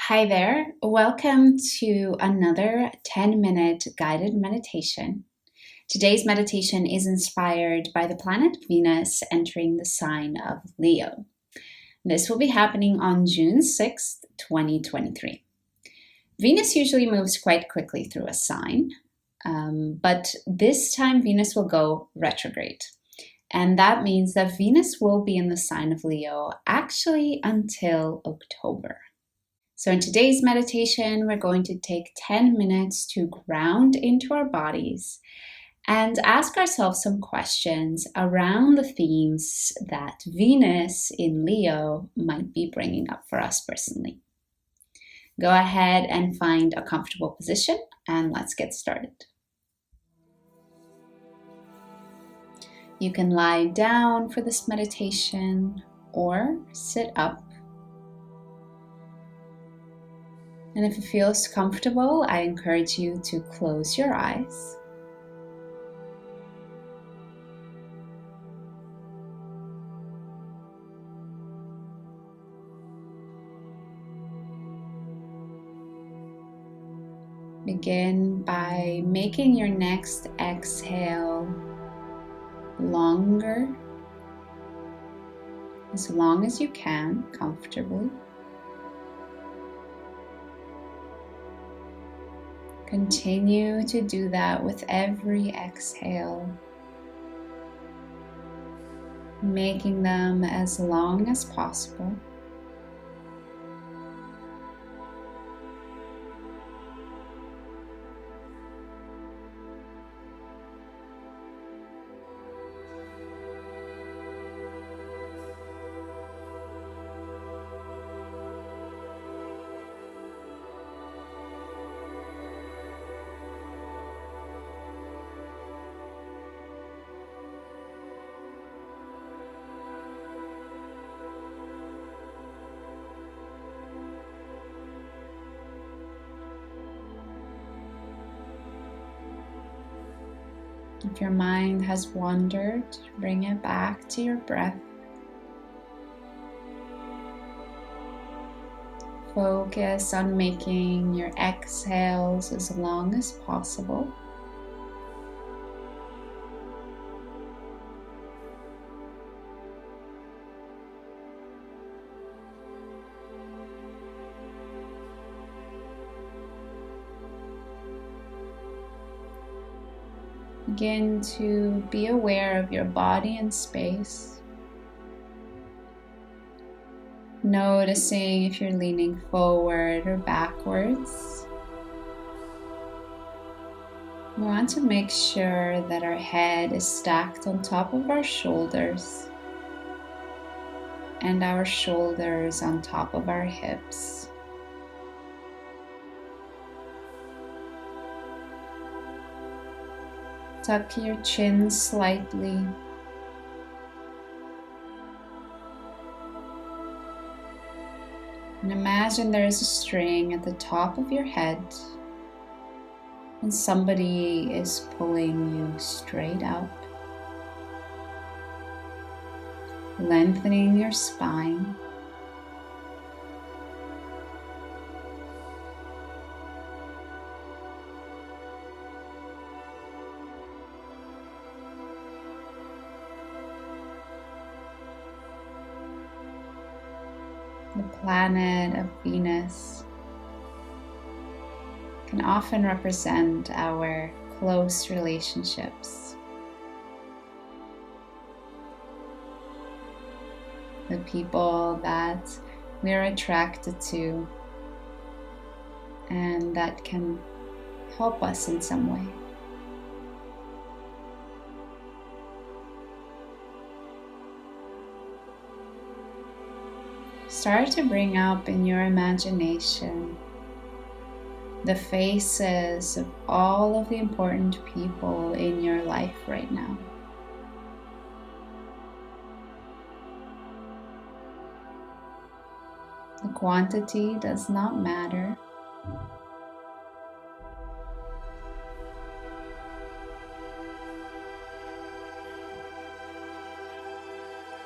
Hi there. Welcome to another 10-minute guided meditation. Today's meditation is inspired by the planet Venus entering the sign of Leo. This will be happening on June 6th, 2023. Venus usually moves quite quickly through a sign, but this time Venus will go retrograde. And that means that Venus will be in the sign of Leo actually until October. So in today's meditation, we're going to take 10 minutes to ground into our bodies and ask ourselves some questions around the themes that Venus in Leo might be bringing up for us personally. Go ahead and find a comfortable position and let's get started. You can lie down for this meditation or sit up. And if it feels comfortable, I encourage you to close your eyes. Begin by making your next exhale longer, as long as you can, comfortably. Continue to do that with every exhale, making them as long as possible. If your mind has wandered, bring it back to your breath. Focus on making your exhales as long as possible. Begin to be aware of your body and space. Noticing if you're leaning forward or backwards. We want to make sure that our head is stacked on top of our shoulders and our shoulders on top of our hips. Tuck your chin slightly. And imagine there is a string at the top of your head and somebody is pulling you straight up, lengthening your spine. The planet of Venus can often represent our close relationships, the people that we're attracted to and that can help us in some way. Start to bring up in your imagination the faces of all of the important people in your life right now. The quantity does not matter.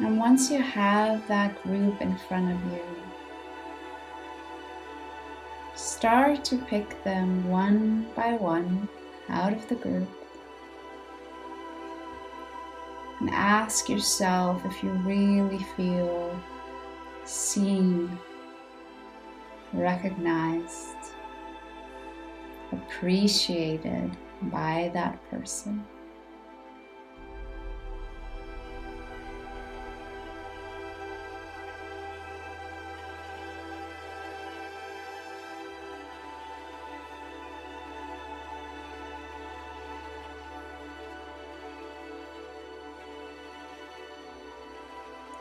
And once you have that group in front of you, start to pick them one by one out of the group and ask yourself if you really feel seen, recognized, appreciated by that person.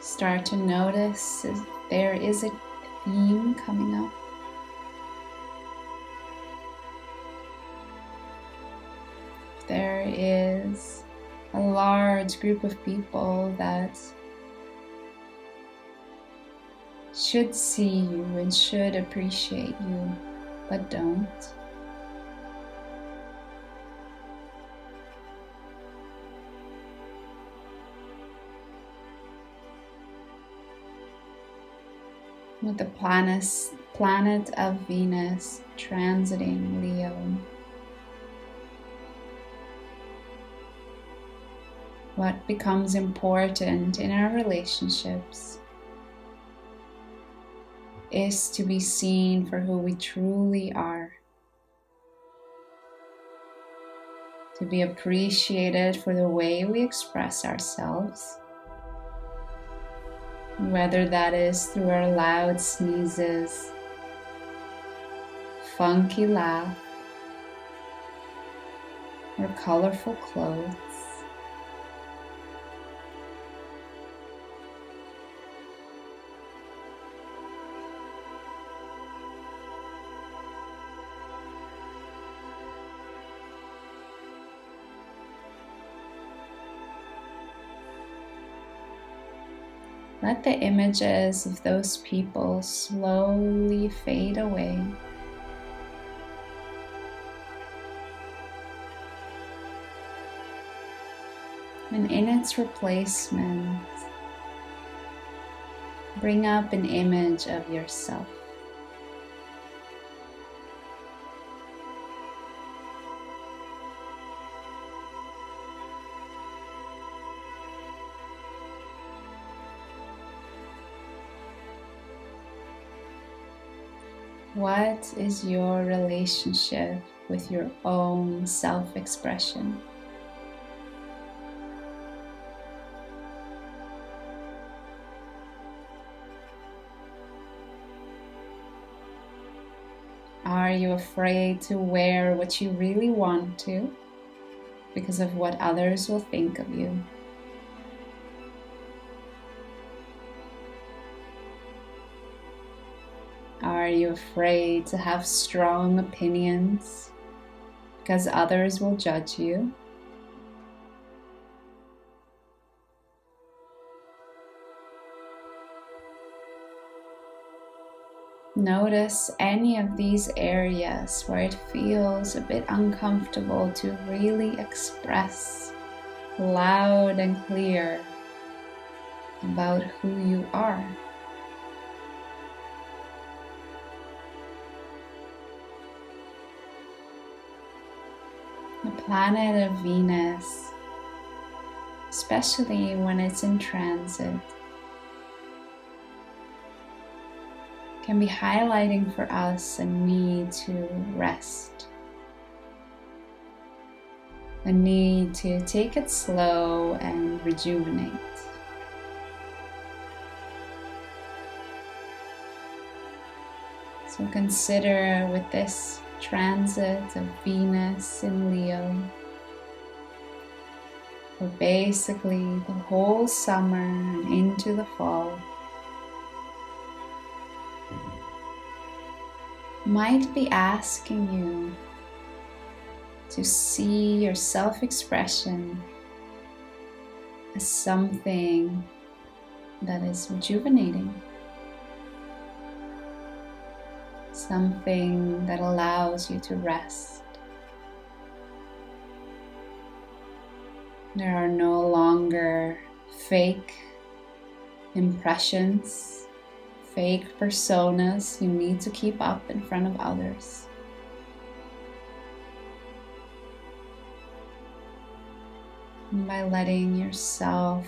Start to notice if there is a theme coming up. If there is a large group of people that should see you and should appreciate you, but don't. With the planet of Venus transiting Leo, what becomes important in our relationships is to be seen for who we truly are, to be appreciated for the way we express ourselves, whether that is through our loud sneezes, funky laugh, or colorful clothes. Let the images of those people slowly fade away. And in its replacement, bring up an image of yourself. What is your relationship with your own self-expression? Are you afraid to wear what you really want to because of what others will think of you? Are you afraid to have strong opinions because others will judge you? Notice any of these areas where it feels a bit uncomfortable to really express loud and clear about who you are. The planet of Venus, especially when it's in transit, can be highlighting for us a need to rest, a need to take it slow and rejuvenate. So consider with this transit of Venus in Leo, for basically the whole summer and into the fall, might be asking you to see your self-expression as something that is rejuvenating, something that allows you to rest. There are no longer fake impressions, fake personas you need to keep up in front of others. And by letting yourself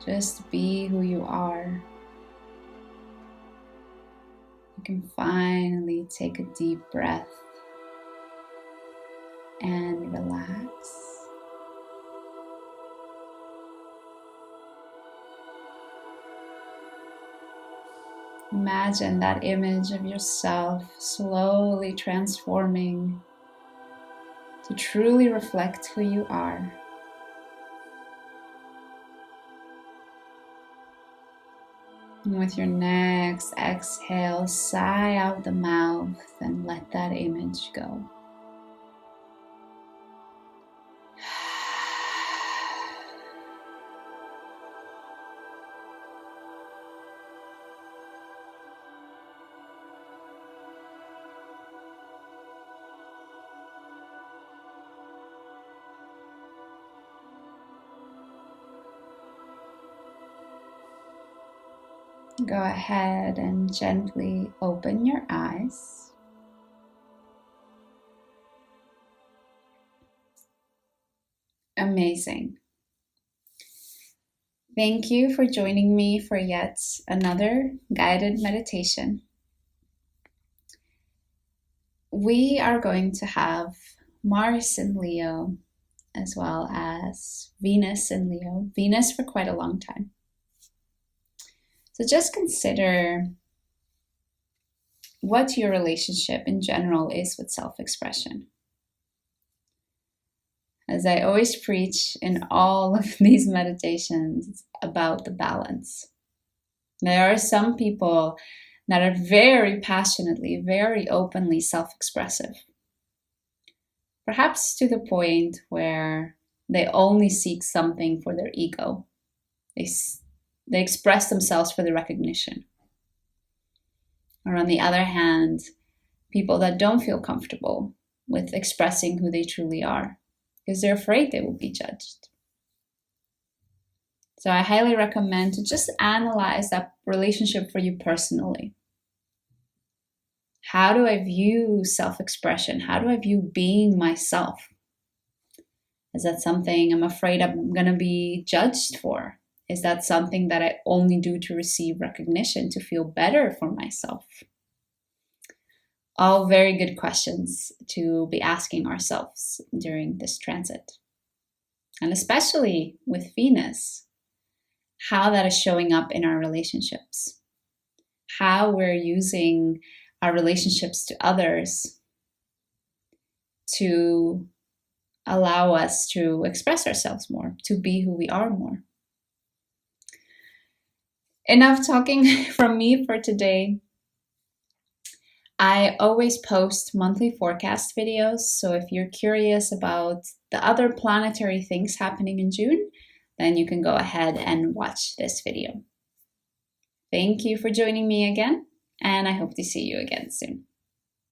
just be who you are, you can finally take a deep breath and relax. Imagine that image of yourself slowly transforming to truly reflect who you are. And with your next exhale, sigh out the mouth and let that image go. Go ahead and gently open your eyes. Amazing. Thank you for joining me for yet another guided meditation. We are going to have Mars in Leo as well as Venus in Leo. Venus for quite a long time. So just consider what your relationship in general is with self-expression. As I always preach in all of these meditations, it's about the balance. There are some people that are very passionately, very openly self-expressive. Perhaps to the point where they only seek something for their ego. They express themselves for the recognition. Or on the other hand, people that don't feel comfortable with expressing who they truly are because they're afraid they will be judged. So I highly recommend to just analyze that relationship for you personally. How do I view self-expression? How do I view being myself? Is that something I'm afraid I'm going to be judged for? Is that something that I only do to receive recognition, to feel better for myself? All very good questions to be asking ourselves during this transit. And especially with Venus, how that is showing up in our relationships. How we're using our relationships to others to allow us to express ourselves more, to be who we are more. Enough talking from me for today. I always post monthly forecast videos, so if you're curious about the other planetary things happening in June, then you can go ahead and watch this video. Thank you for joining me again, and I hope to see you again soon.